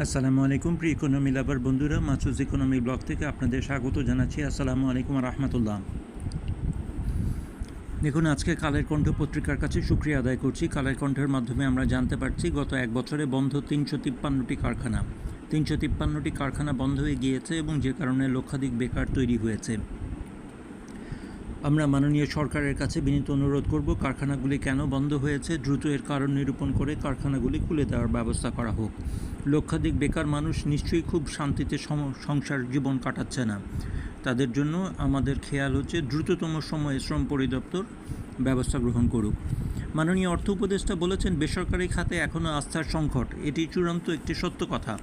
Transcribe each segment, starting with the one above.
আসসালামু আলাইকুম pre economy লাভার বন্ধুরা, মাসুদ ইকোনমি ব্লগ থেকে আপনাদের স্বাগত জানাচ্ছি। আসসালামু আলাইকুম রাহমাতুল্লাহ। দেখুন, আজকে কালের কণ্ঠ পত্রিকার কাছে শুকরিয়া আদায় করছি। কালের কণ্ঠের মাধ্যমে আমরা জানতে পারছি গত এক বছরে বন্ধ 353টি কারখানা। 353টি কারখানা বন্ধ হয়ে গিয়েছে এবং যে কারণে লক্ষাধিক বেকার তৈরি হয়েছে। আমরা মাননীয় সরকারের কাছে বিনীত অনুরোধ করব, কারখানাগুলি কেন বন্ধ হয়েছে দ্রুত এর কারণ নিরূপণ করে কারখানাগুলি খুলে দেওয়ার ব্যবস্থা করা হোক। লক্ষাধিক বেকার মানুষ নিশ্চয়ই খুব শান্তিতে সংসার জীবন কাটাচ্ছে না। তাদের জন্য আমাদের খেয়াল হচ্ছে দ্রুততম সময়ে শ্রম পরিদপ্তর ব্যবস্থা গ্রহণ করুক। মাননীয় অর্থ উপদেষ্টা বলেছেন, বেসরকারি খাতে এখনও আস্থার সংকট। এটি চূড়ান্ত একটি সত্য কথা।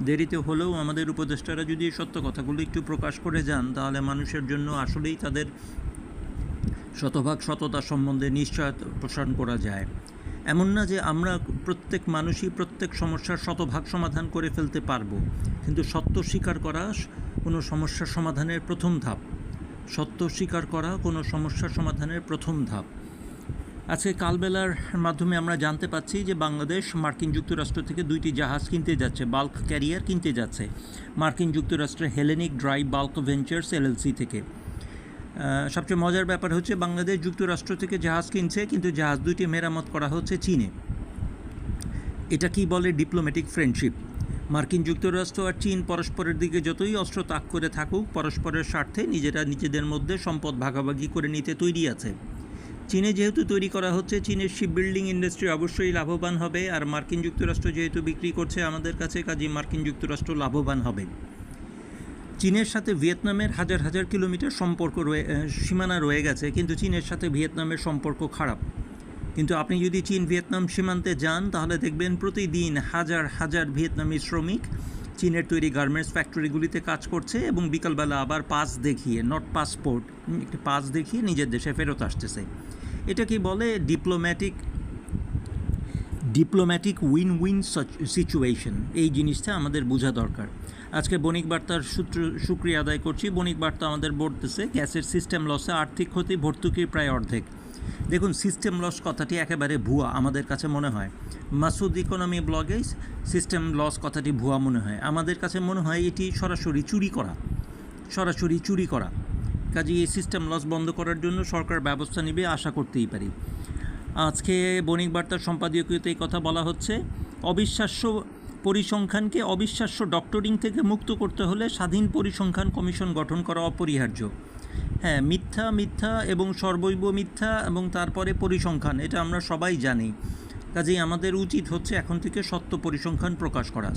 দেরিতে হলেও আমাদের উপদেষ্টারা যদি এই সত্য কথাগুলো একটু প্রকাশ করে যান, তাহলে মানুষের জন্য আসলেই তাদের শতভাগ সততা সম্বন্ধে নিশ্চয়তা পোষণ করা যায়। এমন না যে আমরা প্রত্যেক মানুষই প্রত্যেক সমস্যার শতভাগ সমাধান করে ফেলতে পারবো, কিন্তু সত্য স্বীকার করা কোনো সমস্যার সমাধানের প্রথম ধাপ। সত্য স্বীকার করা কোনো সমস্যার সমাধানের প্রথম ধাপ। আজকে কালবেলার মাধ্যমে আমরা জানতে পাচ্ছি যে বাংলাদেশ মার্কিন যুক্তরাষ্ট্র থেকে 2টি জাহাজ কিনতে যাচ্ছে, বাল্ক ক্যারিয়ার কিনতে যাচ্ছে মার্কিন যুক্তরাষ্ট্রের Hellenic dry bulk ventures LLC থেকে। সবচেয়ে মজার ব্যাপার হচ্ছে, বাংলাদেশ যুক্তরাষ্ট্র থেকে জাহাজ কিনছে, কিন্তু জাহাজ দুইটি মেরামত করা হচ্ছে চীনে। এটা কি বলে ডিপ্লোম্যাটিক ফ্রেন্ডশিপ? মার্কিন যুক্তরাষ্ট্র আর চীন পরস্পরের দিকে যতই অস্ত্র তাক করে থাকুক, পরস্পরের স্বার্থে নিজেদের মধ্যে সম্পদ ভাগাভাগি করে নিতে তৈরি আছে। চীনে যেহেতু তৈরি করা হচ্ছে, চীনের শিপ বিল্ডিং ইন্ডাস্ট্রি অবশ্যই লাভবান হবে, আর মার্কিন যুক্তরাষ্ট্র যেহেতু বিক্রি করছে আমাদের কাছে, কাজেই মার্কিন যুক্তরাষ্ট্র লাভবান হবে। চীনের সাথে ভিয়েতনামের হাজার হাজার কিলোমিটার সীমানা রয়ে গেছে, কিন্তু চীনের সাথে ভিয়েতনামের সম্পর্ক খারাপ। কিন্তু আপনি যদি চীন ভিয়েতনাম সীমান্তে যান, তাহলে দেখবেন প্রতিদিন হাজার হাজার ভিয়েতনামি শ্রমিক চীনের তৈরি গার্মেন্টস ফ্যাক্টরিগুলিতে কাজ করছে এবং বিকালবেলা আবার পাস দেখিয়ে, নট পাসপোর্ট, একটি পাস দেখিয়ে নিজের দেশে ফেরত আসতেছে। এটা কি বলে ডিপ্লোম্যাটিক উইন উইন সিচুয়েশন। এই জিনিসটা আমাদের বোঝা দরকার। আজকে বণিক বার্তার শুকরিয়া আদায় করছি। বণিক বার্তা আমাদের বলতেছে, গ্যাসের সিস্টেম লসে আর্থিক ক্ষতি ভর্তুকির প্রায় অর্ধেক। দেখুন, সিস্টেম লস কথাটি একেবারে ভুয়া আমাদের কাছে মনে হয়। মাসুদ ইকোনমি ব্লগে সিস্টেম লস কথাটি ভুয়া মনে হয়। আমাদের কাছে মনে হয় এটি সরাসরি চুরি করা। কাজেই এই সিস্টেম লস বন্ধ করার জন্য সরকার ব্যবস্থা নেবে, আশা করতেই পারি। আজকে বণিক বার্তার সম্পাদকীয়তে এই কথা বলা হচ্ছে, অবিশ্বাস্য পরিসংখ্যানকে অবিশ্বাস্য ডক্টরিং থেকে মুক্ত করতে হলে স্বাধীন পরিসংখ্যান কমিশন গঠন করা অপরিহার্য। হ্যাঁ, মিথ্যা এবং সর্বৈব মিথ্যা এবং তারপরে পরিসংখ্যান, এটা আমরা সবাই জানি। কাজেই আমাদের উচিত হচ্ছে এখন থেকে সত্য পরিসংখ্যান প্রকাশ করা।